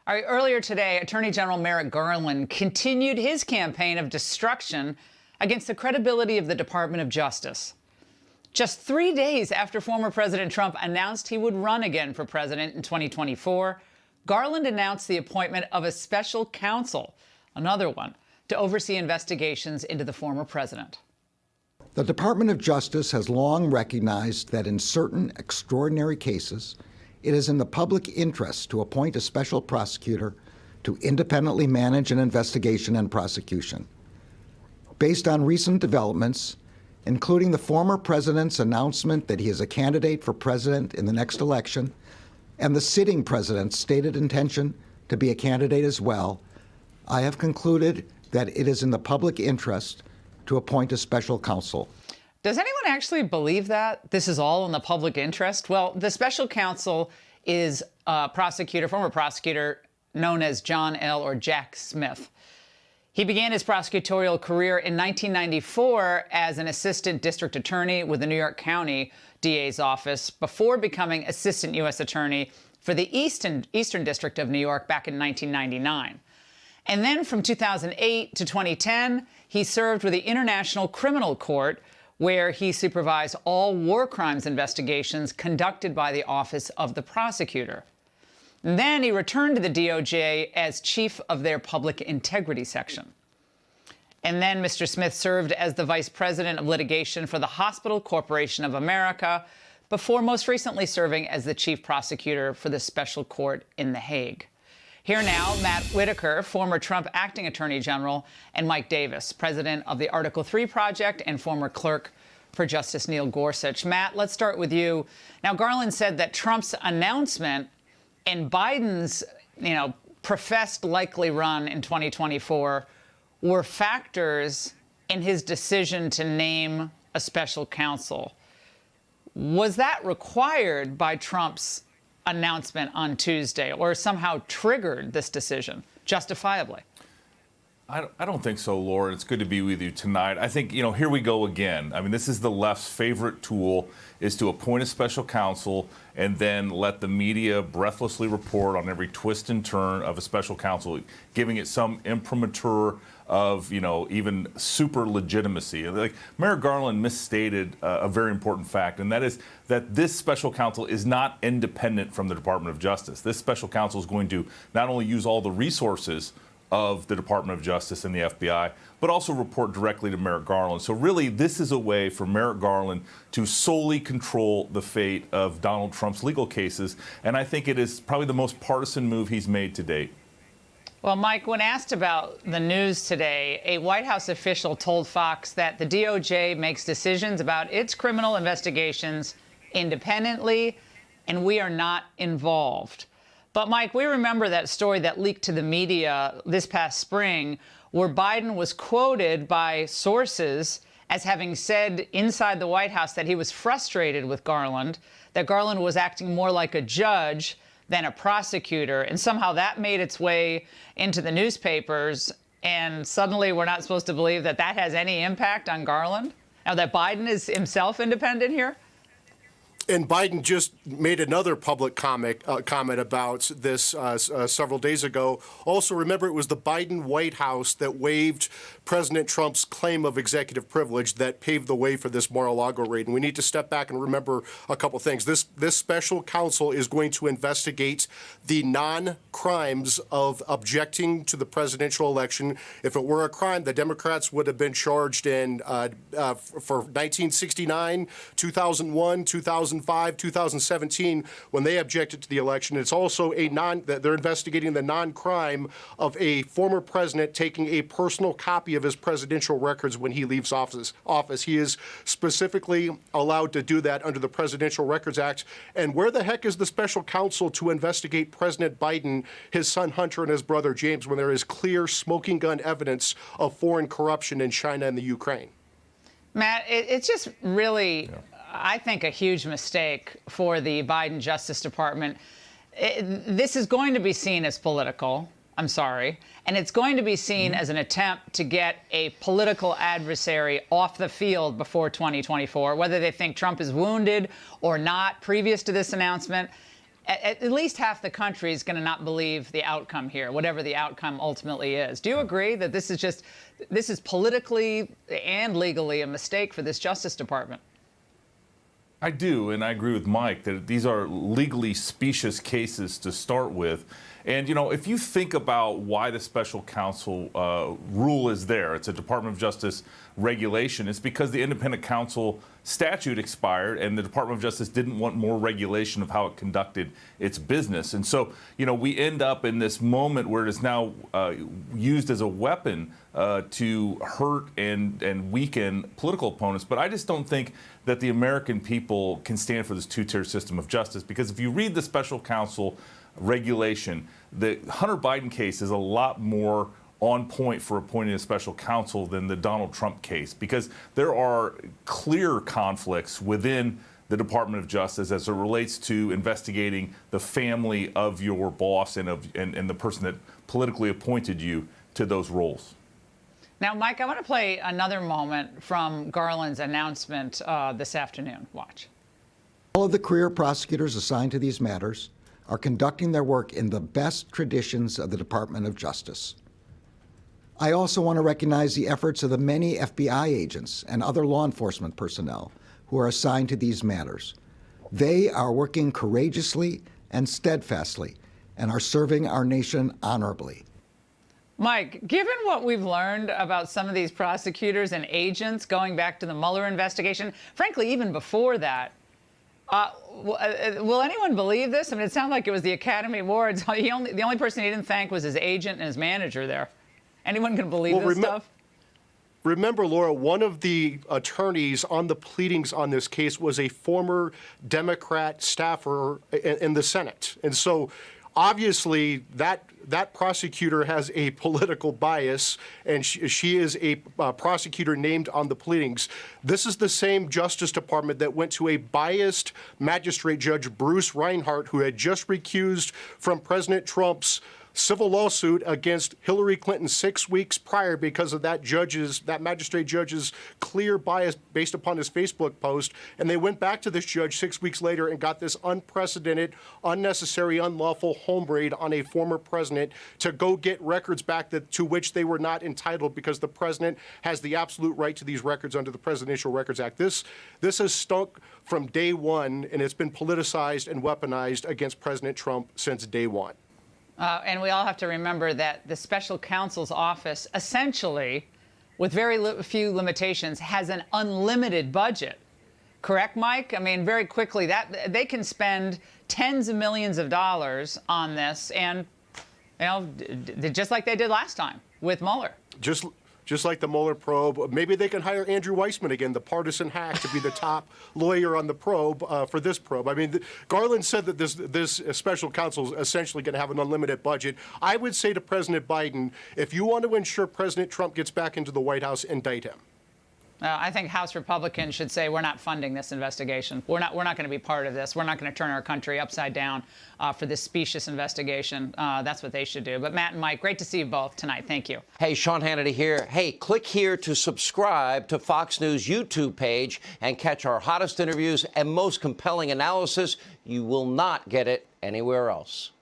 All right, earlier today, Attorney General Merrick Garland continued his campaign of destruction against the credibility of the Department of Justice. Just 3 days after former President Trump announced he would run again for president in 2024, Garland announced the appointment of a special counsel, another one, to oversee investigations into the former president. The Department of Justice has long recognized that in certain extraordinary cases, it is in the public interest to appoint a special prosecutor to independently manage an investigation and prosecution. Based on recent developments, including the former president's announcement that he is a candidate for president in the next election, and the sitting president's stated intention to be a candidate as well, I have concluded that it is in the public interest to appoint a special counsel. Does anyone actually believe that this is all in the public interest? Well, the special counsel is a prosecutor, former prosecutor known as John L. or Jack Smith. He began his prosecutorial career in 1994 as an assistant district attorney with the New York County DA's office before becoming assistant U.S. attorney for the Eastern District of New York back in 1999. And then from 2008 to 2010, he served with the International Criminal Court, where he supervised all war crimes investigations conducted by the Office of the Prosecutor. And then he returned to the DOJ as chief of their Public Integrity Section. And then Mr. Smith served as the vice president of litigation for the Hospital Corporation of America, before most recently serving as the chief prosecutor for the special court in The Hague. Here now, Matt Whitaker, former Trump acting attorney general, and Mike Davis, president of the Article 3 Project and former clerk for Justice Neil Gorsuch. Matt, let's start with you. Now, Garland said that Trump's announcement and Biden's, professed likely run in 2024 were factors in his decision to name a special counsel. Was that required by Trump's announcement on Tuesday, or somehow triggered this decision justifiably? I don't think so, Laura. It's good to be with you tonight. I think, here we go again. I mean, this is the left's favorite tool, is to appoint a special counsel and then let the media breathlessly report on every twist and turn of a special counsel, giving it some imprimatur of, even super legitimacy. Like Merrick Garland misstated a very important fact, and that is that this special counsel is not independent from the Department of Justice. This special counsel is going to not only use all the resources of the Department of Justice and the FBI, but also report directly to Merrick Garland. So really, this is a way for Merrick Garland to solely control the fate of Donald Trump's legal cases, and I think it is probably the most partisan move he's made to date. Well, Mike, when asked about the news today, a White House official told Fox that the DOJ makes decisions about its criminal investigations independently, and we are not involved. But, Mike, we remember that story that leaked to the media this past spring, where Biden was quoted by sources as having said inside the White House that he was frustrated with Garland, that Garland was acting more like a judge than a prosecutor. And somehow that made its way into the newspapers. And suddenly we're not supposed to believe that that has any impact on Garland? Now that Biden is himself independent here? And Biden just made another public comment about this several days ago. Also, remember, it was the Biden White House that waived President Trump's claim of executive privilege that paved the way for this Mar-a-Lago raid. And we need to step back and remember a couple things. This special counsel is going to investigate the non-crimes of objecting to the presidential election. If it were a crime, the Democrats would have been charged in for 1969, 2001, 2005, 2017, when they objected to the election. It's also they're investigating the non-crime of a former president taking a personal copy of his presidential records when he leaves office. He is specifically allowed to do that under the Presidential Records Act. And where the heck is the special counsel to investigate President Biden, his son Hunter, and his brother James, when there is clear smoking gun evidence of foreign corruption in China and the Ukraine? Matt, it's just really, I think, a huge mistake for the Biden Justice Department. This is going to be seen as political. I'm sorry. And it's going to be seen as an attempt to get a political adversary off the field before 2024, whether they think Trump is wounded or not previous to this announcement. at least half the country is going to not believe the outcome here, whatever the outcome ultimately is. Do you agree that this is politically and legally a mistake for this Justice Department? I do, and I agree with Mike that these are legally specious cases to start with. And, you know, if you think about why the special counsel rule is there, it's a Department of Justice regulation. It's because the independent counsel statute expired and the Department of Justice didn't want more regulation of how it conducted its business. And so, you know, we end up in this moment where it is now used as a weapon to hurt and weaken political opponents. But I just don't think that the American people can stand for this two-tier system of justice, because if you read the special counsel regulation, the Hunter Biden case is a lot more on point for appointing a special counsel than the Donald Trump case, because there are clear conflicts within the Department of Justice as it relates to investigating the family of your boss and the person that politically appointed you to those roles. Now, Mike, I want to play another moment from Garland's announcement this afternoon. Watch. All of the career prosecutors assigned to these matters are conducting their work in the best traditions of the Department of Justice. I also want to recognize the efforts of the many FBI agents and other law enforcement personnel who are assigned to these matters. They are working courageously and steadfastly and are serving our nation honorably. Mike, given what we've learned about some of these prosecutors and agents going back to the Mueller investigation, frankly, even before that, will anyone believe this? I mean, it sounded like it was the Academy Awards. The only person he didn't thank was his agent and his manager there. Anyone can believe this stuff? Remember, Laura, one of the attorneys on the pleadings on this case was a former Democrat staffer in the Senate. And so obviously that prosecutor has a political bias, and she is a prosecutor named on the pleadings. This is the same Justice Department that went to a biased magistrate judge, Bruce Reinhart, who had just recused from President Trump's civil lawsuit against Hillary Clinton 6 weeks prior because of that magistrate judge's clear bias based upon his Facebook post. And they went back to this judge 6 weeks later and got this unprecedented, unnecessary, unlawful home raid on a former president to go get records back to which they were not entitled, because the president has the absolute right to these records under the Presidential Records Act. This has stunk from day one, and it's been politicized and weaponized against President Trump since day one. And we all have to remember that the special counsel's office, essentially, with very few limitations, has an unlimited budget. Correct, Mike? I mean, very quickly, that they can spend tens of millions of dollars on this, and just like they did last time with Mueller. Just like the Mueller probe, maybe they can hire Andrew Weissman again, the partisan hack, to be the top lawyer on the probe for this probe. I mean, Garland said that this special counsel is essentially going to have an unlimited budget. I would say to President Biden, if you want to ensure President Trump gets back into the White House, indict him. I think House Republicans should say, we're not funding this investigation. We're not going to be part of this. We're not going to turn our country upside down for this specious investigation. That's what they should do. But Matt and Mike, great to see you both tonight. Thank you. Hey, Sean Hannity here. Hey, click here to subscribe to Fox News YouTube page and catch our hottest interviews and most compelling analysis. You will not get it anywhere else.